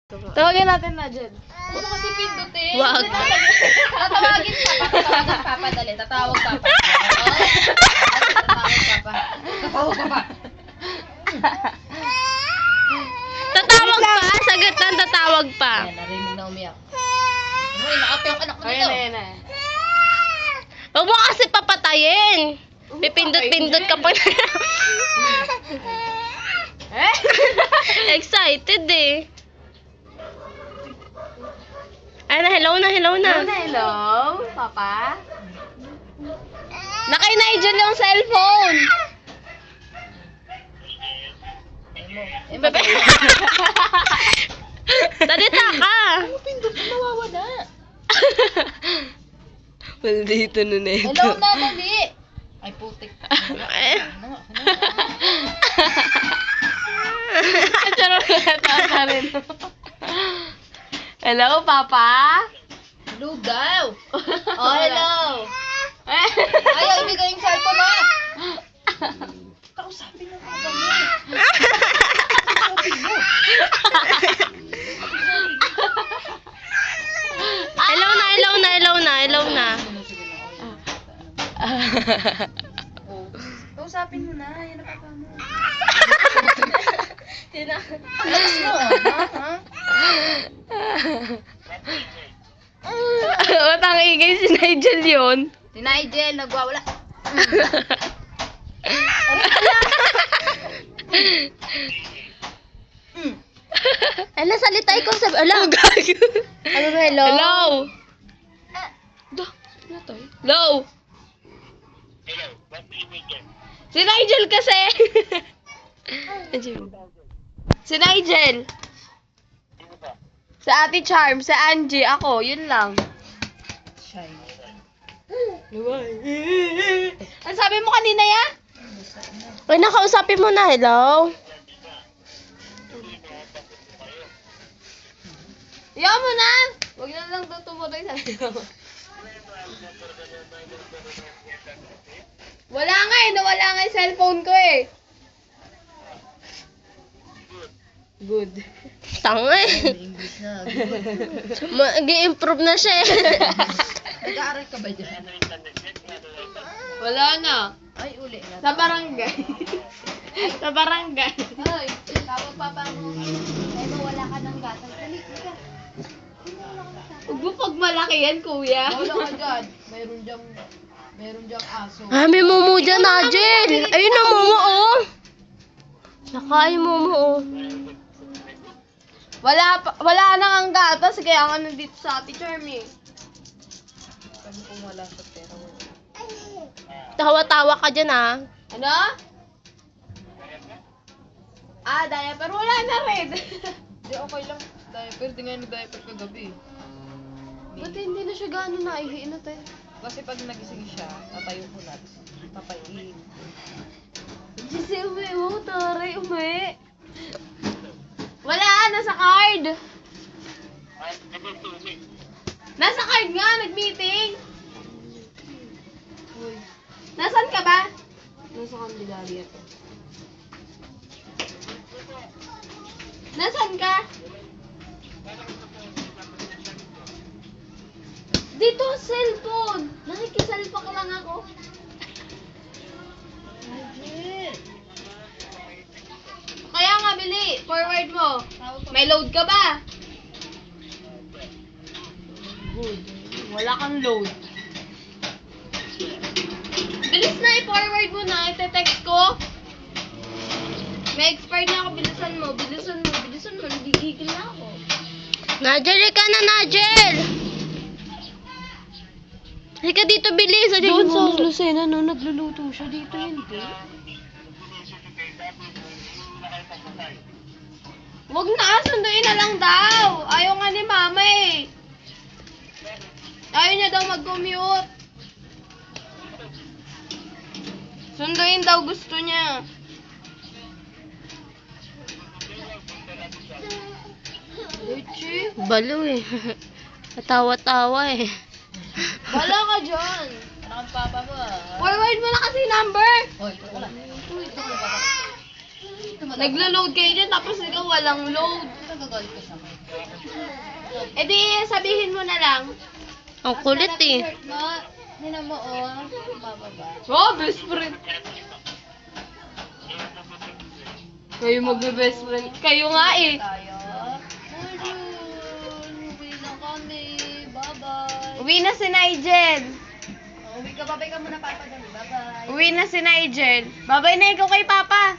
Tawagin natin na dyan. Ano kasi pindutin? Wag. Tatawagin papa, dali. Tatawag papa. Tatawag papa. Tatawag pa, sagot lang, tatawag pa. Ayan, narinig na umiyak. Uy, nakapi ang anak mo dito. Ayan. Huwag mo kasi papatayin. Pipindot-pindot ka pa na. Excited eh. Ay na, hello na. Hello, Papa? Nakay Nigel yung cellphone. Salita ka. Ano pindot na nawawala? Maldito na ito. Hello na, dali. Ay, putik. Hello, Papa? Hello daw. Oh, hello. Ayaw, ibigay yung cellphone mo. Kausapin mo ka mo. Hello na. Kausapin mo na. Yan ang papa mo. Watang igay si Nigel yun. Si Nigel, nagwawala. Ala, salita ikaw sabi. Ala, gago. Ano ba, hello? Hello. Si Nigel kasi. Si Nigel. Sa Ate Charm, sa Angie, ako, yun lang. Shy. Ano sabi mo kanina ya? Ay, nakausapin mo na, hello? Iyaw mo na! Huwag na lang daw tumutoy sa iyo. Wala nga eh, nawala nga yung cellphone ko eh. Good. Tanga eh. English na. Mag-i-improve na siya eh. Nag-aaral ka ba dyan? Wala na. Ay, uli na. Sa barangay. Sa barangay. Ay, tawag papa mo. Ay, wala ka ng gatang. Dali, ka. Huwag mo pag malaki yan, kuya. Wala ka dyan. Meron dyang aso. Ah, may mumu dyan, Najel. Ayun na, mumu, oh. Nakain mumu, oh. Wala na ang gatas, kaya nga nandito sa Ate Charmy. Sabi kung wala sa pera. Tawa-tawa ka dyan, ah. Ano? Diaper. Wala na rin. Hindi, okay lang. Diaper. Di nga nag-diaper kagabi. Ba't hindi na siya gano'n naihiin na tayo? Kasi pag nagising siya, tatayo ko na. Papayin. Giselle, uwi. Taray, uwi. Wala, nasa card. Nasa card nga, nag-meeting. Nasaan ka ba? Nasa Candelaria to. Nasaan ka? Dito, cellphone. Nakikisalpak lang ako. Kaya nga, bili. Forward mo. May load ka ba? Good. Wala kang load. Bilis na, i-forward mo na. Ite-text ko. May expired na ako. Bilisan mo. Nagigigil na ako. Nigel, ka na, Nigel! Halika dito, bilis. Doon sa Lucena, no? Nagluluto siya dito, hindi. Wag na, sunduin na lang daw. Ayaw nga ni mama eh. Ayaw niya daw mag-commute. Sunduin daw gusto niya. Balo eh. Tawa-tawa eh. Bala ka dyan. Ano ang papa mo ah? Forward mo na kasi number. Hoy, wala. Naglo-load kayo dyan, tapos ikaw walang load. Nagagalit ka sa akin. Eh di, sabihin mo na lang. Ang kulit eh. Shirt mo. Nina mo, oh. Bababa. Oh, best friend. Kayo magbe-best friend. Kayo nga eh. Tayo. Uwi na kami. Bye-bye. Uwi na si Nigel. Uwi ka, babay ka muna, Papa. Dali. Bye-bye. Uwi na si Nigel. Babay na ikaw kay Papa.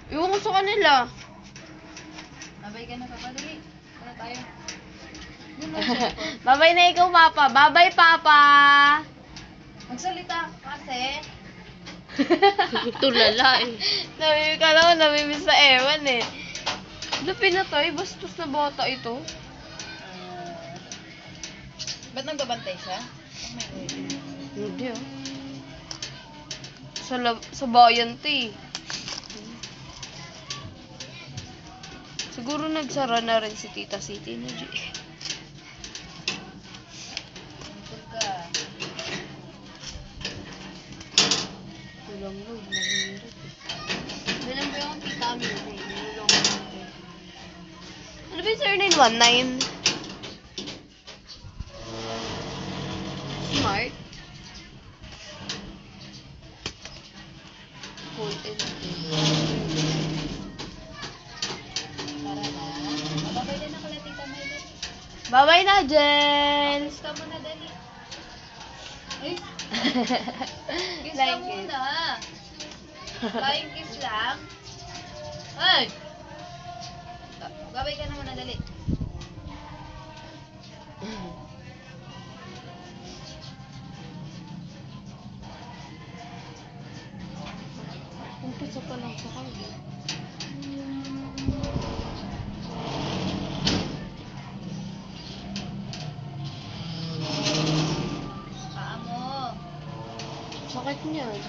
Iwan ko sa kanila. Babay ka na, Papa. Dali. Ano tayo? Babay na ikaw, Papa. Babay, Papa. Magsalita ka kasi. Tulala eh. Namimiss ka naman, namimiss sa ewan eh. Lupin na to, bastos na bata ito. Ba't nagbabantay siya? Oh my God. Hindi ah. Sa bayan to eh. Siguro nagsara na rin si Tita City na G. Tungkol ka. Walang load, mahirap eh. Bilang ba yung tita mo eh? Nilolong ko natin. Ano ba yung 0919? Smart? Cool and Tara na. Babay din ako lang, Tita Maylet. Bye-bye na, Jen! Kiss ka muna, dali. Ay, kiss ka Like it. muna. Flying kiss lang. Ay! Babay ka na muna, dali. Umpisa pa lang sa kanya. Paa mo. Sakit niyan.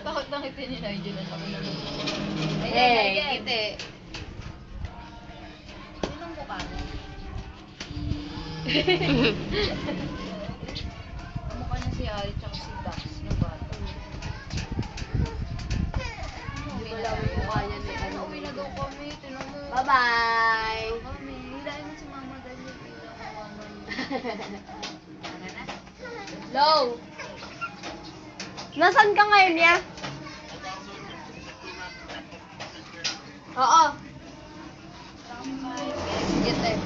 Bakit bangitin ni Nigel ang pakilamig? Kite. Sinong mukha mo? Mukha niya si Ari tsaka si Dax na bata. Uwi na Wala mo tayo. mukha niya ni ano. Uwi na daw kami. Tinan mo. Bye-bye! Kami. Hilahin mo si Mama dahil hindi na mama niya. Tara na. Low! Nasaan ka ngayon, ya? Oo. Sige, tayo.